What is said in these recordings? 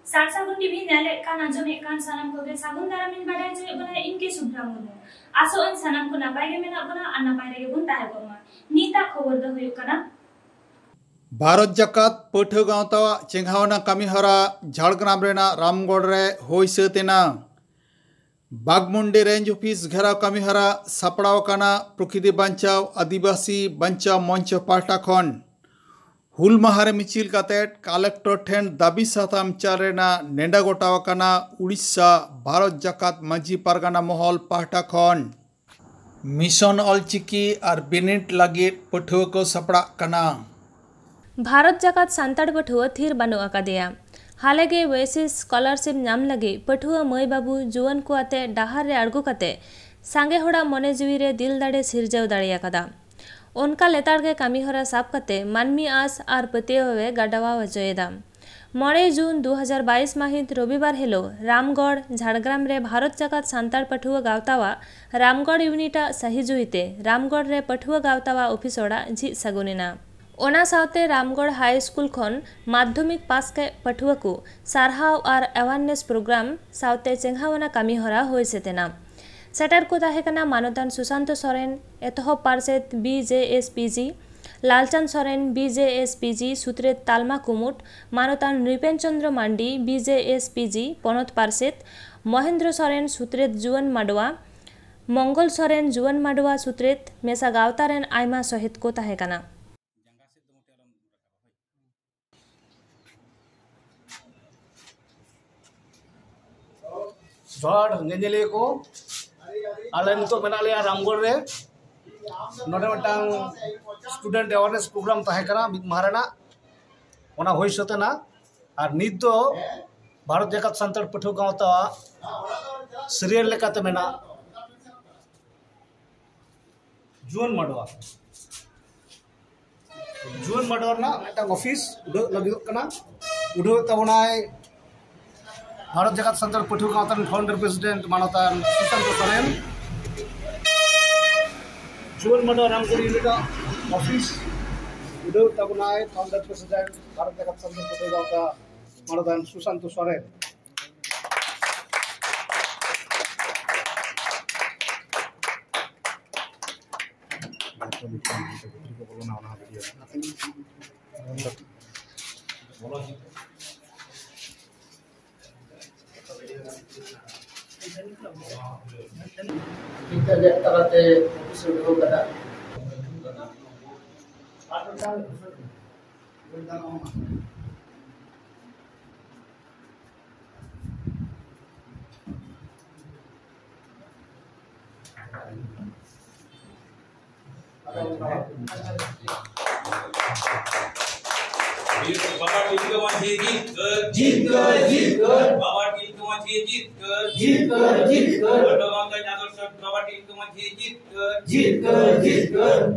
सार सागुन टीवी नेले कान आजमे कान सानाम को गे सागुन दारामिन बाडाय जे बना इनके सुब्रा मुर्मु आसो अन सानाम को नापाय गे मेना बना अन्ना पायरे गे बुन ताहे बमा नीता खबर दो हुयु कना भारत जाकात पठो गावता चेंघावना कमीहरा झाड़ग्राम रेना रामगढ़ रे होई सेतेना बागमुंडी रेंज ऑफिस घेराव कमीहरा सापड़ाव काना प्रकृति बांचाव आदिवासी बांचाव मंच पाहटा खन हुल माहारे मिचिल कातेट कलेक्टर ठेन दाबी साताम चारेना नेंडा गोटाव काना उड़ीसा भारत जाकात मांझी पारगाना महल पाहटा खन मिशन ऑलचिकी और बिनिट लगित पठुआ को सापड़ा काना भारत जाकात सान्ताड़ पठुआ थीर बानु अकादेया हालेगे वेसिस स्कॉलरशिप नाम लगे पठुआ मई बाबू जुआन को आते डाहार रे अड़गु काते सांगे होड़ा मने जीवी रे दिल दाड़े सिरजाव दाड़िया कदा उनका लेताड़ के कामीहरा साब काते मानमी आस आर पतियवे गाडावा वजयदा 9 जून 2022 माहित रविवार हेलो रामगढ़ झाड़ग्राम रे भारत जाकात सान्ताड़ पठुआ गावतावा रामगढ़ यूनिटा सही जुईते रामगढ़ रे पठुआ गावतावा ऑफिसोड़ा झी सगुनिना ओना सावते रामगढ़ हाई स्कूल खन माध्यमिक पास के पठुआ को सारहाव और अवेयरनेस प्रोग्राम सावते चेंघावना कामीहरा होई सेतेना सेटर को ताहेकना मानोदान सुशांत सोरेन एतहब पार्षद BJSPG लालचंद सोरेन BJSPG सुत्रेत तालमा कुमुट मानोदान नृपेन चंद्र मांडी BJSPG पनत पार्षद महेंद्र सोरेन सुत्रेत जुवन माडवा मंगल सोरेन जुवन माडवा सुत्रेत मेसा गावतारेन आयमा सहित को ताहेकना जोहार नेनेले को आले नितो मेना ले रामगढ़ रे नोडे मटांग स्टूडेंट अवेयरनेस प्रोग्राम ताहेकना महाराना ओना होई सतेना और नित दो भारत जाकात सान्ताड़ पठुआ गावता सीरियल लेकाते मेना जुवन माडवा ना मटांग ऑफिस उडो लगित कना उडो तबनाय भारत जाकात सान्ताड़ पठुआ गावता फाउंडर प्रेसिडेंट मानतान सुशांत सोरेन जुवन माडवा रामगढ़ यूनिट ऑफिस उडो तबनाय फाउंडर प्रेसिडेंट भारत जाकात सान्ताड़ पठुआ गावता मानतान Sushant Soren kita lihat tarate episode kada बाबा टीम को जीत कर बाबा टीम को जीत कर बड़वां का यादव सब बाबा टीम को जीत कर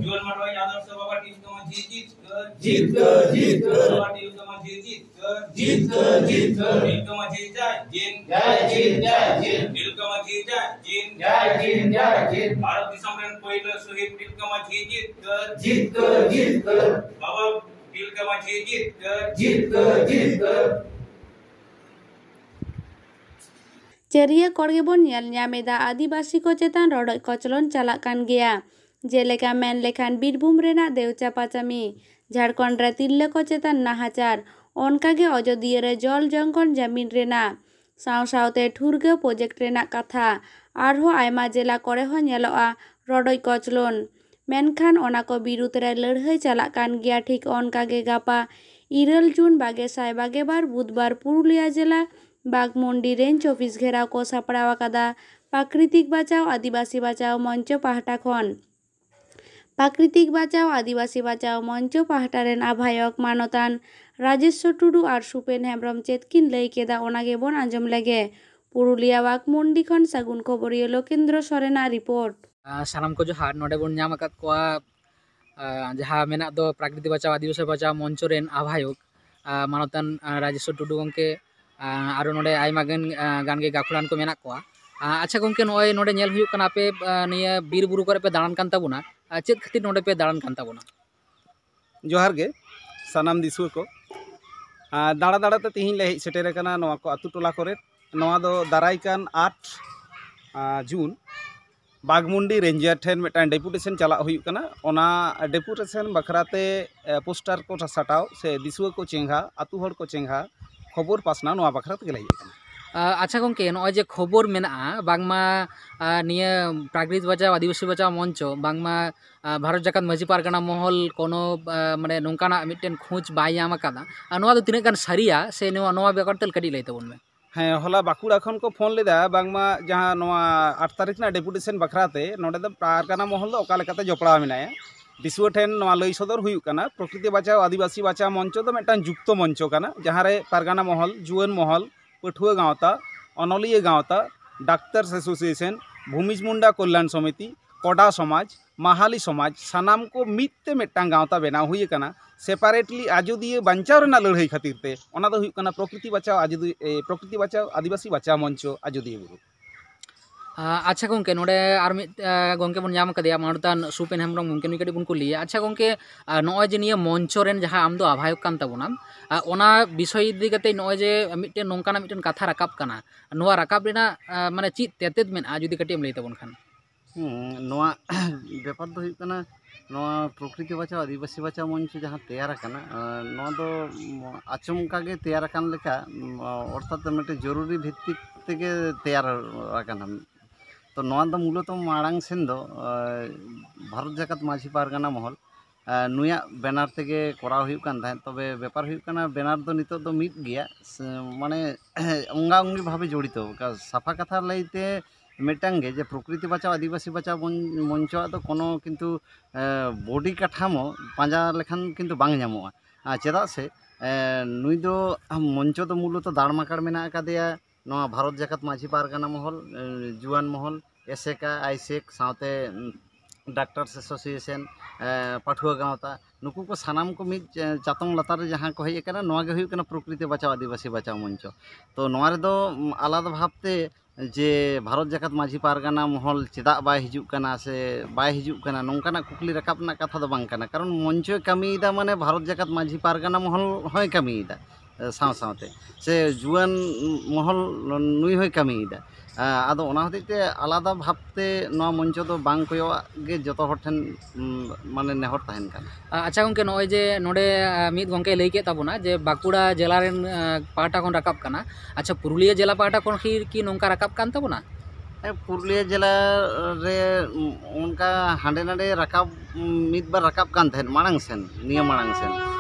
जुवन माडवा यादव सब बाबा टीम को जीत कर बाबा टीम को जीत कर दिल को जीत जाए दिल को जीत जाए भारत दिसम रे पहिलो शहीद दिल को जीत कर बाबा दिल का जीत कर चेरिया कोड़गेबन न्यामेदा आदिवासी को चेतान रड़ोय कचलन चालाक कान गया जेलेका मेन लेखान बीरभूम रेना देवचापाचामी झारखंड रे तिरले को चेतान नाहाचार ओनकागे अयोध्या रे जल जंगल जमीन रेना साव सावते ठुरगे प्रोजेक्ट रेना कथा आरहो आयमा जिला करे हो नेलोआ रड़ोय कचलन मेनखान ओना को बिरुद्ध रे लड़ाई चालाक कान गया ठीक ओनकागे गापा 2 जून 2022 बुधवार पुरुलिया जिला बागमुंडी रेंज ऑफिस घेराव को सापड़ाव कादा प्राकृतिक बचाव आदिवासी बचाव मंच पाहटा खन प्राकृतिक बचाव आदिवासी बचाव मंच पाहटा रेन आभायक मानतान राजेश्वर टुडू और सुपेन हेम्ब्रम चेतकिन लई केदा ओनागे बोन आंजम लगे पुरुलिया बागमुंडी खन सागुन खबरिया लोकेंद्र सोरेना रिपोर्ट सानाम को जोहार नोडे बोन नाम अकाद कोआ जहाँ मेना दो प्राकृतिक बचाव आदिवासी बचाव मंच रेन आभायक मानतान राजेश्वर टुडू गंके आरो नोडे आयमा गान गे गाखुड़ान को मेना कोआ अच्छा गंके नोय नोडे नेल हुयुक कना पे निया बीर बुरु करे पे दाड़ान कान ताबुना चेत खातिर नोडे पे दाड़ान कान ताबुना जोहार गे सानाम दिसुआ को दाड़ा दाड़ाते तीन ले हेज सेटेर कना नोआ को आतु टोला करे नोआ दो दाराइकान 8 जून बागमुंडी रेंजर ठेन मिटान डेपुटेशन चला हुई कना ओना डेपुटेशन बखराते पोस्टर को सटाव से दिसुआ को चेंगा आतु हर को चेंगा खबर पासना नोआ बखराते गेले कना। अच्छा गंके नॉय जे खबर मेना बांगमा निया प्राकृतिक बचाव आदिवासी बचाव मंचो बांगमा भारत जाकात माझी पारगाना महल कोनो माने नोंकाना मिटेन खोज बाय याम आकादा नोआ दो तिने गान सारिया से नोआ बेकार तल कडी लई तबन में। हाँ हला बाकुड़ा खन को फोन लेदा बांगमा जहाँ नोआ 8 तारीख ना डेपुटेशन बखराते नोडे दो पारगाना महल दो ओका लेकाते जपड़ा मेनाया दिसुआ ठेन नोआ लई सदर हुई कना प्रकृति बचाव आदिवासी बचाव मंचो दो मिटान जुक्त मंचो कना जहाँ रे पारगाना महल जुआन महल पठुआ गाँवता अनलिया गाँवता डाक्टर्स एसोसिएशन भूमिज मुंडा कल्याण समिति कोडा समाज माहाली समाज सानाम को मिदते मिटांग गाँवता बेना हुई कना सेपारेटली आजोदिया बांचाव रेना लड़ाई खातिर ते ओना दो हुई कना प्रकृति बचाव आदिवासी बचाव मंचो आजोदिया बुरु। अच्छा गंके नोडे आर मिद गंके बन नाम कदिया मानुतान सुपेन हेमब्रम गंके नुई कटी बन कुलिया। अच्छा गंके नॉय जे निया मंचो रेन जहाँ आम दो आभायक कान ताबोना ओना विषय इदी कते नॉय जे मिदटेन नोंकाना मिदटेन कथा राकाब कना नोआ राकाब रेना माने चित तेतेद मेना जुदी कटी एम लई ताबोन खान। नोआ बेपार दो हुई कना नोआ प्रकृति बचाव आदिवासी बचाव मंच जहाँ तैयार कना नोआ दो आचमका के तैयार कान लेका अर्थात मिटे जरूरी भित्तिक तेगे तैयार आकाना तो नोआ दो मूलत माड़ांग सेन दो भारत जाकात माझी पारगाना महल नुया बैनार तेगे कोराव हुई कान थाहे तबे बेपार हुई कना बैनार दो नितो दो मिद गिया माने अंगा अंगी भावे जड़ित साफा कथा लईते मिटांगे जे प्रकृति बचाव आदिवासी बचाव मंचो तो कोनो किन्तु बॉडी काठामो पांजा लेखान किन्तु बांग ᱧᱟᱢᱚᱜᱼᱟ चेदा से नुई दो मंचो तो मूलत दाड़माकाड़ मेना आकादेया नोआ भारत जाकात माझी पारगाना महल जुआन महल एसेका आइसेक साथे डाक्टर्स एसोसिएशन पठुआ गाँवता नुकु को सानाम को मिद चातों लतार जहाँ को हेज कना नोआ गे हुई कना प्रकृति बचाव आदिवासी बचाव मंचो तो नोआ रे दो आलादा भावते जे भारत जाकात माझी पारगाना महल चेदा बाय हिजुक कना से बाय हिजुक कना नोंकाना कुकली रकाबना कथा दो बांग कना कारण मंचो कामीदा माने भारत जाकात माझी पारगाना महल होय कामीदा साव सावते से जुआन महल नुई होय कामीदा आदो ओना हतेते आलादा भाबते नोआ मंचो दो बांग कोयो गे जतो हर ठेन माने नेहर ताहेन काना। अच्छा गंके नॉय जे नोडे मिद गंके लई के ताबोना जे बाकुड़ा जिला रेन पाटा कोन राकाब कना अच्छा पुरुलिया जिला पाटा कोन की नोंका राकाब कान ताबोना पुरुलिया जिला रे उनका हांडे नाडे राकाब मिद बार राकाब कान थाहेन माड़ांग सेन निया माड़ांग सेन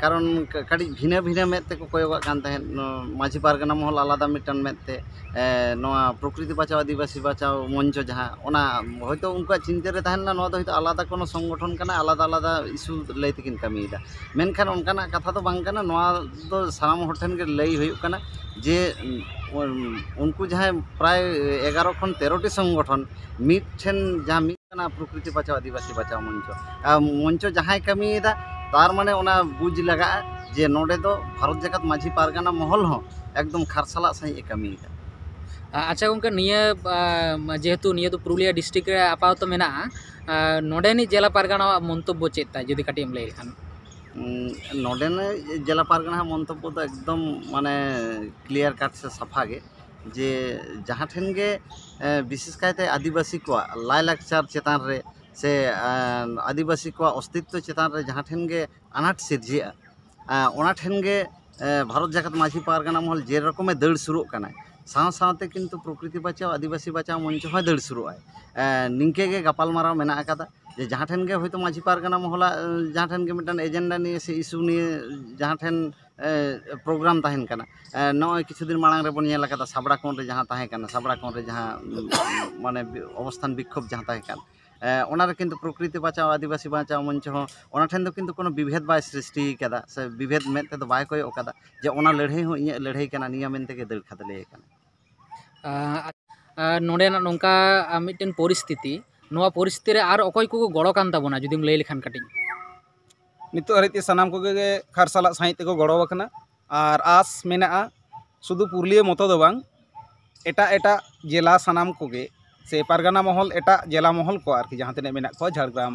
कारण कड़ी भिना भिना मेते को कोयोगाग कान थाहेन माझी पारगाना महल आलादा मिटान मेते नोआ प्रकृति बचाव आदिवासी बचाव मंचो जहाँ ओना होयतो उनका चिंता रे ताहेन ना नोआ दो होयतो आलादा कोनो संगठन कना आलादा आलादा इशू लई तेकिन कामीदा मेनखान उनकाना कथा तो बांग कना नोआ दो सानाम हर ठेन गे लई हुयुग कना जे उनको जहाँ प्राय 11 खन 13 टी संगठन मिद ठेन जहाँ मिद कना प्रकृति बचाव आदिवासी बचाव मंचो जहाँ कामीदा तार माने ओना बुझ लगा जे नोडे दो भारत जाकात माझी पारगाना महल हो एकदम खारसाला सही कामीदा। अच्छा गंके निया जेहेतु निया तो पुरुलिया डिस्ट्रिक्ट रे आपातत मेना नोडेनी जिला पारगाना मंतब्य चेता जुदी काटी एम लई लेखान नोडेने जिला पारगाना मंतब्य तो एकदम माने क्लियर काट से साफा गे जे जहाँ ठेन गे विशेष कायते आदिवासी को लाई लाकचार चेतान रे से आदिवासी को अस्तित्व चेतान रे जहाँ ठेन गे अनाट सिरजिया ओना ठेन गे भारत जाकात माझी पारगाना महल जे रकमे दड़ शुरू कना साव सावते किन्तु प्रकृति बचाव आदिवासी बचाव मंच होय दड़ शुरूआय निंके गे गापालमाराव मेना आकादा जे जहाँ ठेन गे होयतो माझी पारगाना महला जहाँ ठेन गे मिटान एजेंडा निये से इशू निये जहाँ ठेन प्रोग्राम ताहेन कना नॉय किछु दिन माड़ांग रे बन नेल आकादा साबड़ा कोन रे जहाँ ताहें कना साबड़ा कोन रे जहाँ माने अवस्थान विक्षोभ जहाँ ताहें कना ओनारे किन्तु प्रकृति बचाव आदिवासी बचाव मंच हो ओना ठेन दो किन्तु कोनो विभेद बाय सृष्टि कदा से विभेद में ते दो बाय कोय ओकादा जे ओना लड़ाई हो इnya लड़ाई कना निया मेनते के दड़ खाद लई कना नोडे ना नोंका मिटेन परिस्थिति नोआ परिस्थिति रे आर अकय को गड़ो कान ताबोना जुदीम लई लेखान काटी नितो हरिते सानाम को गे खारसाला साहित को गड़ो वकना और आस मेना शुधु पुरुलिया मतो दो बांग एटा एटा जिला सानाम को गे से पारगाना महल एटा जिला महल को आरकी जहाँ तने मेना को झारग्राम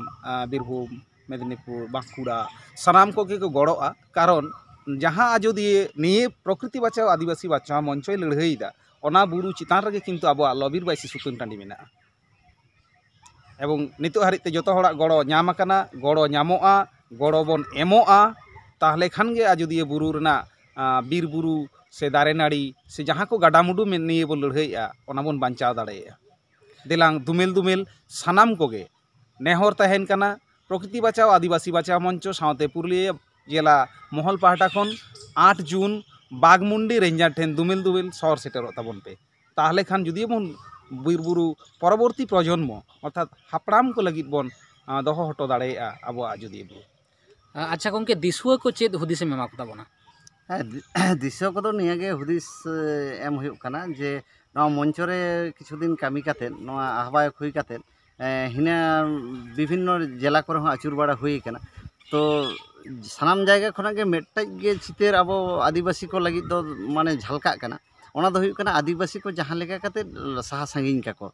बीरभूम मेदिनीपुर बांकुड़ा सानाम को गे को गड़ोआ कारण जहाँ आजोदिये निये प्रकृति बचाओ आदिवासी बचाओ मंचोय लड़ाईदा ओना बुरु चितान रगे किंतु अब लबिर बाइसी सुतुन टांडी मेना एवं नितो हारिते जतो हड़ा गड़ो नाम आकाना गड़ो नामोआ गड़ो बन एमोआ ताहले खान गे आजोदिये बुरु रना बीर बुरु से दारे नाड़ी से जहाँ को गाडामुडू में निये बो लड़ाईया ओना बन बांचाव दाड़ेया दिलांग दुमेल दुमेल सानाम कोगे नेहर तहेन काना प्रकृति बचाओ आदिवासी बचाओ मंच सावते पुरुलिया जिला महल पाहटा खन 8 जून बागमुंडी रेंजार ठेन दुमेल दुमेल सर सेटेरो ताबन पे ताहले खान जुदी बन बीर बुरु परवर्ती प्रजन्म अर्थात हापड़ाम को लगित बन दोहो हटो दाड़ेया आबो जुदी बुरु अच्छा गंके दिसुआ को चेद हुदिस एम एमा ताबोना दिसुआ को नियागे हुदिस एम हुयुग काना जे नवा मंच रे किछु दिन कामी काते नवा आह्वायक हुई काते हिना विभिन्न जिला करे हो आचुर बाड़ा हुई काना तो सानाम जायगा खना के मेटटाज गे चितेर अब आदिवासी को लगी दो माने झलका काना ओना दो हुयुग काना आदिवासी को जहाँ लेका काते साहा सांगिन काको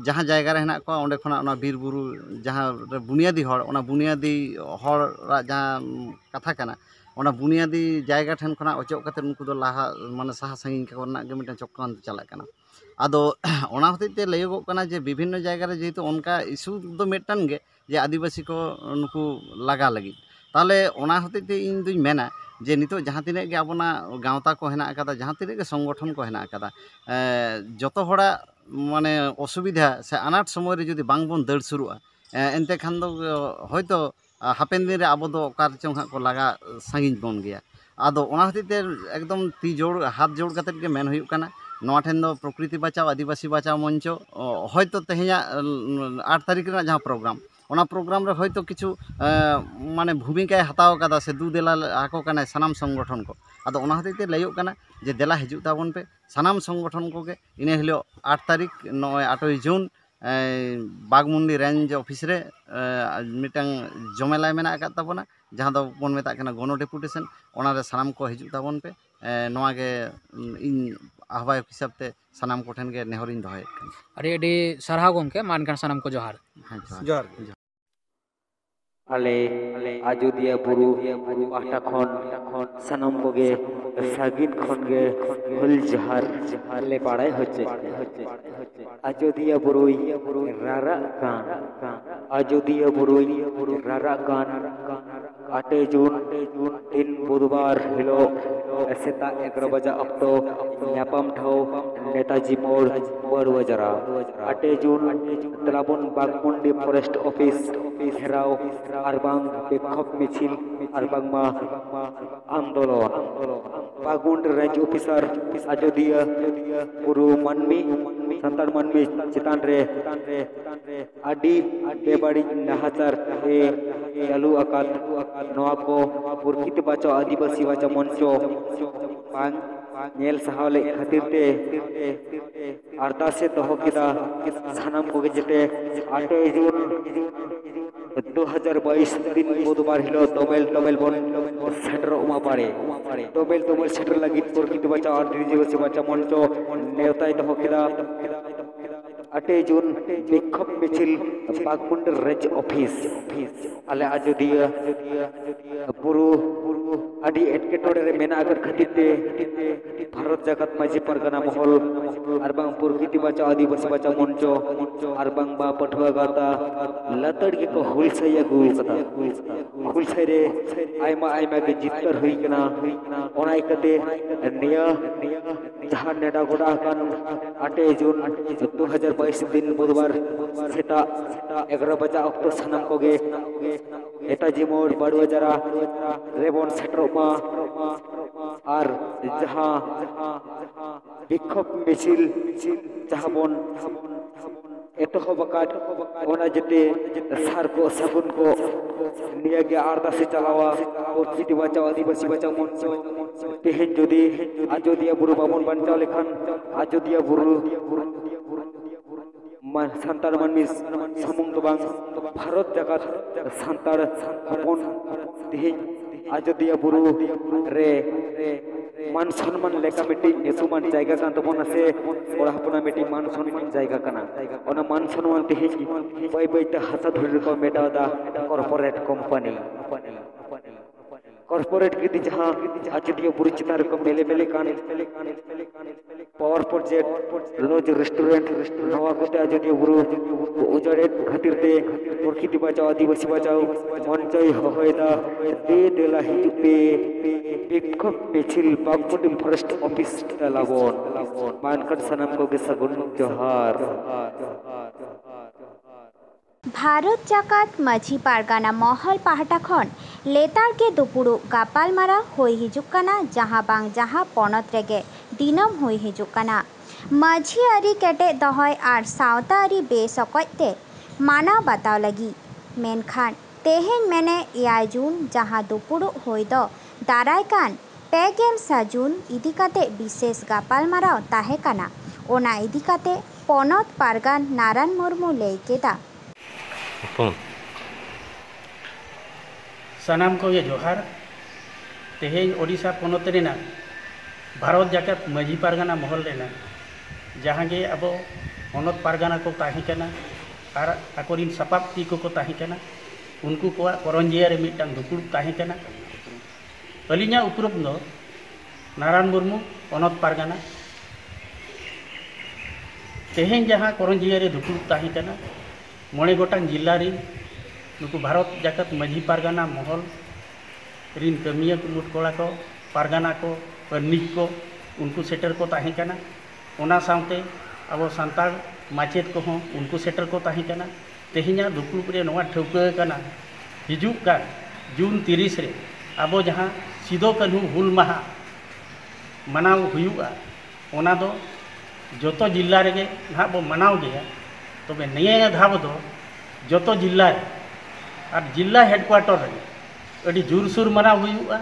जहाँ जायगा रे हेना को ओंडे खना ओना बीर बुरु जहाँ बुनियादी हड़ ओना बुनियादी हड़ जहाँ कथा काना ओना बुनियादी जायगा ठेन खना अचोक काते उनको दो लाहा माने साहा सांगिन काको ना गे मिटन चक्रांत चला काना आदो ओना होते लयगोग काना जे विभिन्न जायगा रे जेहेतु उनका इशू दो मिटन गे जे आदिवासी को नुकु लगा लगी ताले ओना होते इन दुई मेना जे नितो जहाँ तिने गे आबोना गावता को हेना आकादा जहाँ तिने गे संगठन को हेना आकादा जतो हड़ा माने असुविधा से अनाट समय रे जदि बांग बोन दड़ सुरुआ एनते खान दो होयतो हापेन दिन रे आबो दो ओकार चों हा को लगा सांगिन बोन गया आदो ओना होते एकदम ती जोड़ हाथ जोड़ काते गे मेन हुयुग काना नवा ठेन दो प्रकृति बचाओ आदिवासी बचाओ मंच होयतो तेहेया 8 तारीख रे जहाँ प्रोग्राम ओना प्रोग्राम रे होयतो किछु माने भूमिका हताव कादा से दू देला आको काना सानाम संगठन को आदो ओना होते लयुग काना जे देला हिजु ताबन पे सानाम संगठन को गे इने हिलो 8 तारीख 8 जून बागमुंडी रेंज ऑफिस रे मिटंग जमेला मेना आका ताबना जहाँ दो बन मेता काना गण डेपुटेशन ओना रे सानाम को हिजु ताबन पे नवा गे इन आह्वायक हिसाब ते सानाम को ठेन गे नेहरिन दोहे अरे अडी सरहा गंके मानकान सानाम को जोहार जोहार आले आजोदिया बुरु पाहटा खन सानाम कोगे सागिन खन गे हुल जोहार ले पाड़ाय होचे आजोदिया बुरुई रारा गान आजोदिया बुरुई रारा गान 8 जून दिन बुधवार हिलो सेता 11 बजे अक्तो न्यापाम ठाव नेताजी मोड़ बड़ुआजरा 8 जून तलाबन बागमुंडी फॉरेस्ट ऑफिस घेराव आरबांग विक्षोभ मिছিল आरबांगमा आंदोलन बागमुंडी रेंज ऑफिसर आजोदिया बुरु मानमी संतान मानमी चितान रे आडी बेबाड़ी नाहाचार चालू आकाल नवा को प्रकृति बचाओ आदिवासी बचाओ मंचो बांग नेल सहावले खातिर ते अरदासे दोहो किदा सानाम को जेते 8 जून 2022 दिन बुधवार हिलो तोमेल बन सेटर उमा पारे तोमेल सेटर लगी प्रकृति बचाओ आदिवासी बचाओ मंचो नेवताय दोहो किदा 8 जून विक्षोभ मिছিল बागमुंडी रेंज ऑफिस आले आजोदिया बुरु आदि एटकेटोड़े रे मेना अगर खतिते भारत जगत माजी परगना महल आरबांग प्रकृति बचाओ आदिवासी बचाओ मंचो आरबांग बा पठुआ गाता लतड़ के को हुलसैया गुल कता हुलसै रे आयमा के जितकर हुई कना ओना इकते निया जहां नेडा गोडा कान 8 जून 2022 दिन बुधवार सेता 11 बजे अक्टो सानाम कोगे नेताजी मोड़ बड़ुआजरा रेबन सेटरमा और जहाँ विक्षोभ मिছিল जहाँ बन एतहबाकात ओना जते सार को साबुन को निया गया आरदासे चलावा प्रकृति बचाओ आदिवासी बचाओ मंच तेहेन जदि आजोदिया बुरु बाबन बांचाओ लेखान आजोदिया बुरु सान्तार मानमी सामुंग बांग भारत जगत सान्तार हपन तेहेन आजोदिया बुरु रे मान सम्मान लेका मिट्टी नेसुमान जायगा कान तबोना से कोड़ा हपना मिट्टी मान सम्मान जायगा काना ओना मान सम्मान तेहेन बाय बाय ता हासा धुर को मेटादा कॉर्पोरेट कंपनी कॉर्पोरेट गिदी जहां आजदियो बुरी चितार को मेले मेले कान पावर प्रोजेक्ट लॉज रेस्टोरेंट नवा कोते आजदियो बुरु उजाड़े खातिर ते प्रकृति बचाओ आदिवासी बचाओ मंचय होयदा दे देला हिजुपे बिक्षोभ मिছিল बागमुंडी फॉरेस्ट ऑफिस तलाबन मानकट सनम को के सगुन जोहार। भारत जाकात माझी पारगाना महल पाहटा खन लेतार के दुपुरु गापालमारा होई हिजुक काना जहां बांग जहां पनत रेगे दिनम होई हिजुक काना माझी आरी केटे दहय आर सावता आरी बेसकते माना बताव लगी मेनखान तेहेन मेने 9 जून जहां दुपुरु होई दो दाराय कान 2 जून इदिकाते विशेष गापालमाराव ताहे काना ओना इदिकाते पनत पारगान नारायण मुर्मू लई केदा सानाम को ये जोहार तेहेन ओडिशा पनत रेना भारत जाकात माझी पारगाना महल रेना जहाँ के अब पनत पारगाना को ताहे कना और आकोरिन सपाप ती को ताहे कना उनको को करंजिया रे मिटांग दुपुड़ ताहे कना अलिना उपरुम दो नारायण मुर्मू पनत पारगाना तेहेन जहाँ करंजिया रे दुपुड़ ताहे कना मोड़े गोटांग जिला री नुकु भारत जाकात माझी पारगाना महल रिन कमिया को मुटकोड़ा को पारगाना को परनिक को उनको सेटर को ताहे कना ओना साउते अब सांताल माचेत को हों उनको सेटर को ताहे कना तेहिना दुपुड़ रे नवा ठौका कना हिजुक का जून 30 रे अब जहाँ सिदो कान्हू हुल माहा मनाव हुयुआ ओना दो जोतो जिला रेगे ना बो मनाव गया तबे निया धाव दो जोतो जिला और जिला हेडक्वार्टर रे अड़ी जोरसोर मनाव हुयुआ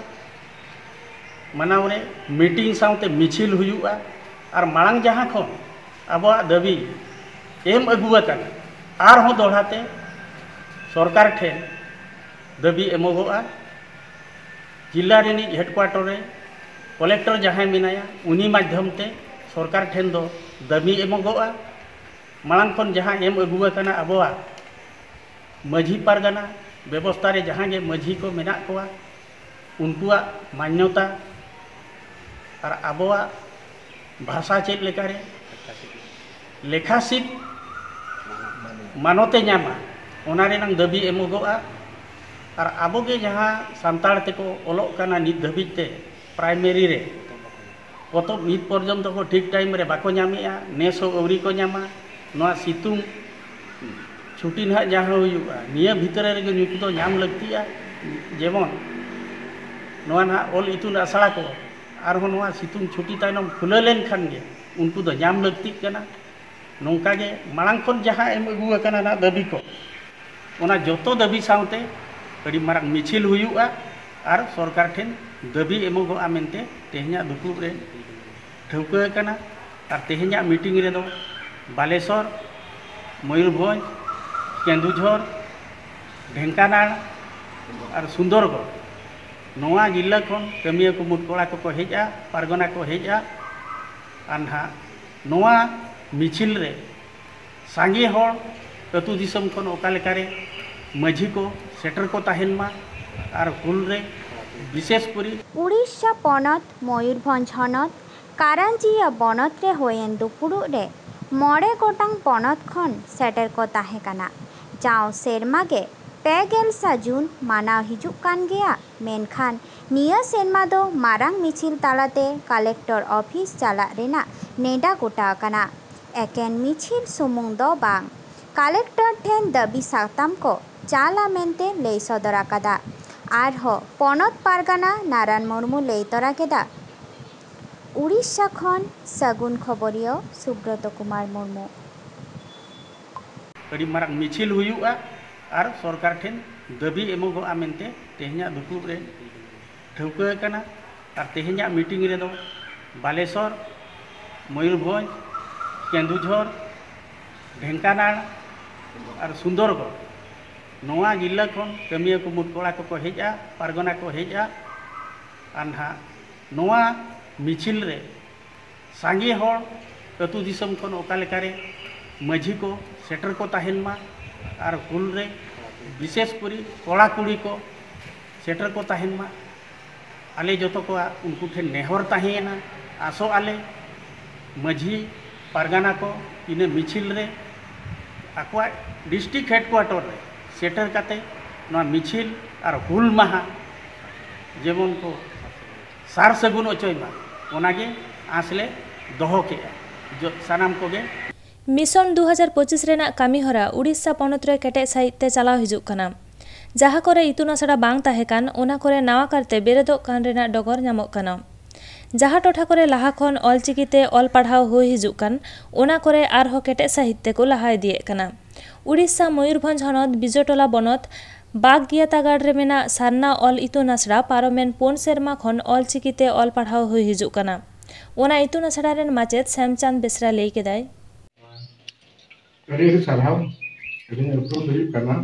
मनाव रे मीटिंग साउते मिছিল हुयुआ और मांग जहाँ खन अब दाबी एम अगुआ काना आर हों दोड़ाते सरकार ठेन दाबी एमोगोआ जिला रेनी हेडक्वार्टर रे कलेक्टर जहाँ मेनाया उनी माध्यम ते सरकार ठेन दो दाबी एमोगोआ मांग खन जहाँ एम अगुआ काना अबवा माझी पारगाना व्यवस्था रे जहाँ के माझी को मेना कोआ उनकुआ मान्यता और अबवा भाषा चेक लेकारे लेखासिप मानोते नामा ओना रेनांग दाबी एमोगोआ और आबो के जहाँ सान्ताड़ तेको ओलोग काना नित धाबिते प्राइमरी रे पतब नित पर्यंत को ठीक टाइम रे बाको नामेया नेसो अवरी को नामा नोआ सितुंग छुट्टी ना जहाँ हुआ निया भीतर रे नुकु दो नाम लगतिया जेमन नोआ ना ओल इतुन आसड़ा को और नोआ सितुंग छुट्टी तायनम खुला लेन खान गे उनको दो नाम लगती कना नोंका गे मांग खन जहाँ एम अगु कना ना दाबी को ओना जोतो दाबी साउते अड़ी मारक मिছিল हुयुआ और सरकार ठेन दाबी एमोगोआ मेनते तेहना दुपुड़ रे ठौका कना और तेहना मीटिंग रे दो बालेश्वर मयूरभंज केन्दुझर ढेंकानाल और सुंदरगढ़ नोआ जिला खन कमिया को मुटकोड़ा को हेजा पारगना को हेजा और ना नोआ मिছিল रे सांगे हर अतु दिसम खन ओका लेकारे माझी को सेटर को ताहेन मा और हुल रे विशेष करी उड़ीसा पनत मयूरभंज हनत कारांजिया बनत रे होयेन दुपुड़ रे मोड़े गोटांग पनत खन सेटर को ताहे काना जाओ सेरमा गे 2 जून मानाव हिजुक कान गया मेनखान निया सेरमा दो मारांग मिছিল तालाते कलेक्टर ऑफिस चला रेना नेडा गोटा काना एकेन मिছিল सुमुंग दो बांग कलेक्टर ठेन दाबी साताम को चाला मेनते लई सदरा कदा आर हो पनत पारगाना नारायण मुर्मू लई तोरा केदा उड़ीसा खन सगुन खबरियो सुब्रत कुमार मुर्मू अड़ी मारक मिছিল हुयुआ और सरकार ठेन दाबी एमोगोआ मेनते तेहना दुपुड़ रे ठौका कना और तेहना मीटिंग रे दो बालेश्वर मयूरभंज केन्दुझर ढेंकानाल और सुंदरगढ़ नोआ जिला खन कमिया को मुटकोड़ा को हेजा पारगना को हेजा और ना नोआ मिছিল रे सांगे हर अतु दिसम खन ओका लेकारे माझी को सेटर को ताहेन मा और हुल रे विशेष करी कड़ा कुड़ी को सेटर को ताहेन मा आले जो को उनको ठे नेहर तहेना आसो आले माझी पारगाना को इन मिछिल रे आकवा डिस्ट्रिक्ट हेडक्वार्टर रे सेटर काते नवा मिछिल और हुल माहा जेमन को सार सगुन अचयमा ओनागे आसले दोहो के जो सानाम कोगे मिशन 2025 रेना कामी हरा उड़ीसा पनत रे केटे साहित्य चलाव हिजुक कना जहाँ करे इतुन आसड़ा बांग ताहेकान ओना करे नावा करते बेरेदो कान रेना डगर नामक कना जहाँ टोठा करे लाहा खन ऑलचिकीते ऑल पढ़ाव हो हिजुक कान ओना करे आरहो केटे साहित्य को लाहा इदिए कना उड़ीसा मयूरभंज हनत बिजटोला बनत बाग गियातागाड़ रे मेना सारना ऑल इतुन आसड़ा पारोमेन 4 सेरमा खन ऑलचिकीते ऑल पढ़ाव हो हिजुक कना ओना इतुन आसड़ा रेन माचेत श्यामचांद बेसरा लई केदाय अरे साराव अभी उपरुम हुई करना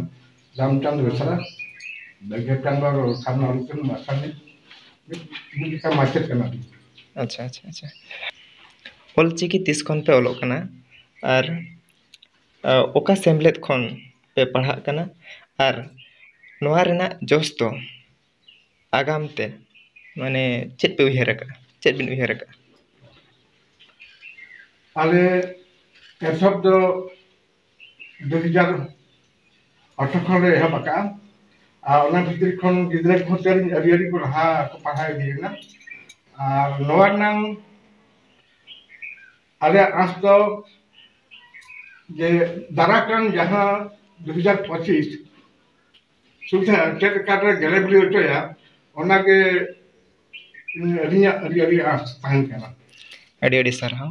रामचंद्र बेसरा बगेटान बार खाना उनके मासाने मुझे का माचेत करना अच्छा अच्छा अच्छा ऑलचिकी 30 खन पे ऑलोक करना और ओका सेमलेट खन पे पढ़ा करना और नोआ रेना जोश तो आगाम ते माने चेत पे उहेर का चेत बिन उहेर का आले एसब दो 2018 खन रे एहब का ओना भितर खन गिदरा को तेरिन अरियारी को रहा को पढ़ाई दिएना और नोआ नाम आले आस दो जे दाराकान जहां 2025 सुधा चेक काटे गले बली होया ओना के अरिया आस तान कना अडी सरहाव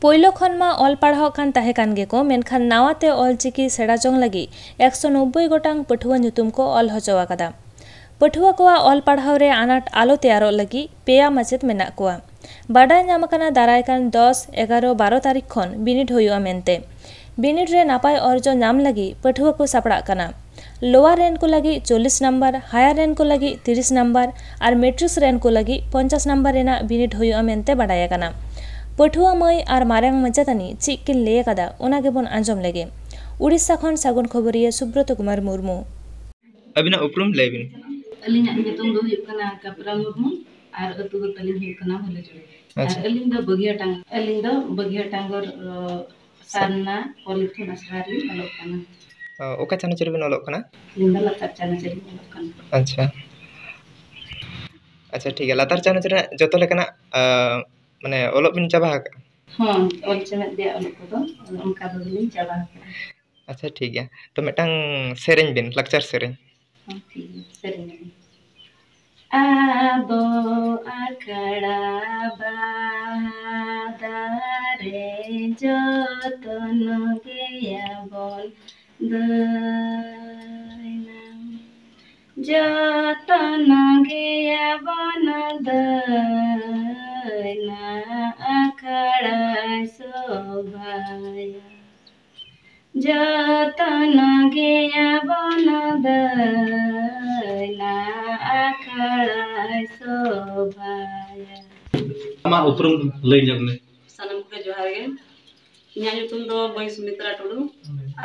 पोइलो खनमा ऑल पढ़ाव खान ताहे कान गे को मेनखान नावाते ऑलचिकी सेड़ा जोंग लगी 190 गोटांग पठुआ ᱧᱩᱛᱩᱢ को ऑल हचवा कदा पठुआ को ऑल पढ़ाव रे आनाट आलो तैयारो लगी पेया माचेत मेना कोआ बाडाय नामकना दारायकान 10, 11, 12 तारीख खन बिनिड होयुआ मेनते बिनिड रे नापाय अर्जो नाम लगी पठुआ को सापड़ा कना लोअर रेन को लगी 40 नंबर हायर रेन को लगी 30 नंबर और मैट्रिक्स रेन को लगी 50 नंबर रेना बिनिड होयुआ मेनते बाडाय कना पठुआ मई और मारांग मजातानी चीक किन ले कदा ओना गेबन आंजम लेगे उड़ीसा खन सागुन खबरिया सुब्रत कुमार मुर्मू अबिना उपरुम लेबिन अलिना नितुम दो हुयुक कना कपरा मुर्मू और अतु दो तलिन हुयुक कना भले जोड़े और अलिन दो बगिया टांगर सारना पॉलिथीन असरारी अलग कना ओका चानचरी बिन अलग कना लिंदा लतार चानचरी अलग कना अच्छा अच्छा ठीक है लतार चानचरी जतो लेकना माने ओलोक बिन चाबा हां ओल चमेत दे ओलोक को उनका दो बिन चाबा अच्छा ठीक है तो मेटांग सेरेंज बिन लक्चर सेरेंज हां ठीक है सेरेंज आबो आखड़ा बादारे जतन गेया बोल दैना जतन गेया बन दैना आखड़ा शोभाया जतन गेया बन दैना आखड़ा शोभाया आमा उपरुम लई जगने सनम के जोहार गे इन्या ᱧᱩᱛᱩᱢ दो मई सुमित्रा टुडू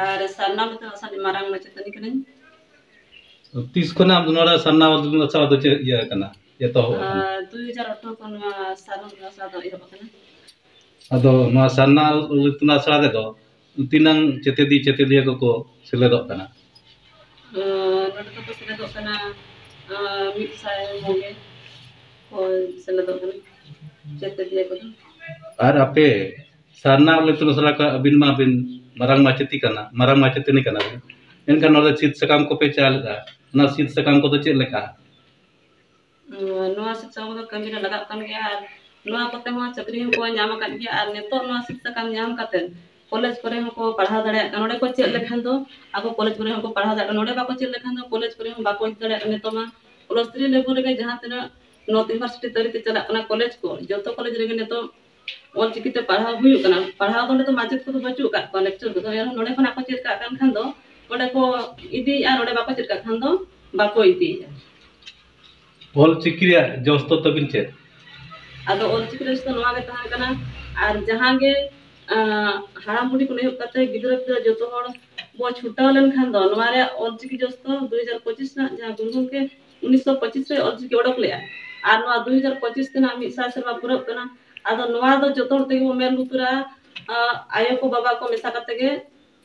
और सरना में असानी मारांग मचेतनी कने 30 खना नोरा सरना अच्छा तो ये कना ये तो 2018 खन साधन साधन इरो कना अदो नो सरना तुना सरा दो तीनंग चेतेदिया को सेलेदो कना नोट तो सेलेदो कना मिट साय मोगे को सेलेदो कना चेतेदिया को और आपे सरना तुना सरा का बिन मा बिन मारांग माचेती कना मारांग माचेती नहीं कना इनका नोदा चित सकाम को पे चालदा ना चित सकाम को तो चेक लेका नोआ चित सकाम को कमी लगा कन गया नोआ कोते मा चक्री को नाम कन गया और नेतो नोआ चित सकाम नाम कते कॉलेज करे हमको पढ़ा दड़े नोडे को चेक लेखान दो आको कॉलेज करे हमको पढ़ा दड़े नोडे बाको चेक लेखान दो कॉलेज करे हम बाको दड़े नेतो मा प्लस 3 लेवल रे जहां तना नॉर्थ यूनिवर्सिटी तरीके चला कना कॉलेज को जतो कॉलेज रे नेतो ऑल चिकिते पढ़ा हुई कना पढ़ा दो तो माचित को बचू का लेक्चर को नोडे खना को चेक का खान दो ओडे को इदी आ नोडे बाको चेक का खान दो बाको इदी ऑल चिकिया जोस्तो तो बिन चेक आदो ऑल चिकिरे तो नोआ के तहां कना और जहां गे हाराम बुढ़ी को नहीं कते गिदरा जो तो बो छुटा लेन खान दो नोआरे ऑल चिकी जोस्तो 2025 ना जहां गुरुगुम के 1925 रे ऑलचिकी ओडक ले आर नवा 2025 तना मिद सा सेरमा पूरा कना आदो नवा दो जतो हर तेगे मेल लुतुरा आयो को बाबा को मेसा कते गे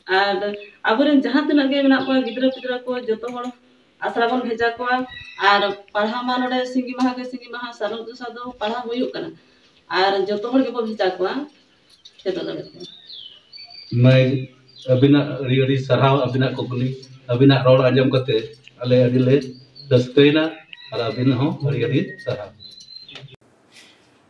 आर आबुरेन जहां तना गे मेना को गिद्रा पिद्रा को जतो हर आसरा बन भेजा को आर पढ़ा मा नडे सिंगी महा सारो दुसा दो पढ़ा हुयु कना आर जतो हर के बो भेजा को चेतो लगे मैं अबिना रियरी सराव अबिना कोकली अबिना रोड आजम कते अले अदिले दस्तेना और अबिन हो रियरी सराव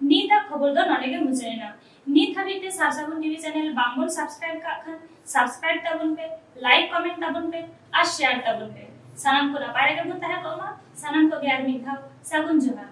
नीता खबर दो नडे के मुजेना नीत हबीते सासागुन टीवी चैनल बांगबोन सब्सक्राइब का खान सब्सक्राइब ताबुन पे लाइक कमेंट ताबुन पे और शेयर ताबुन पे सानाम को नापारे के बुन ताहे को मा सानाम को ग्यार मिथाव सागुन जोहार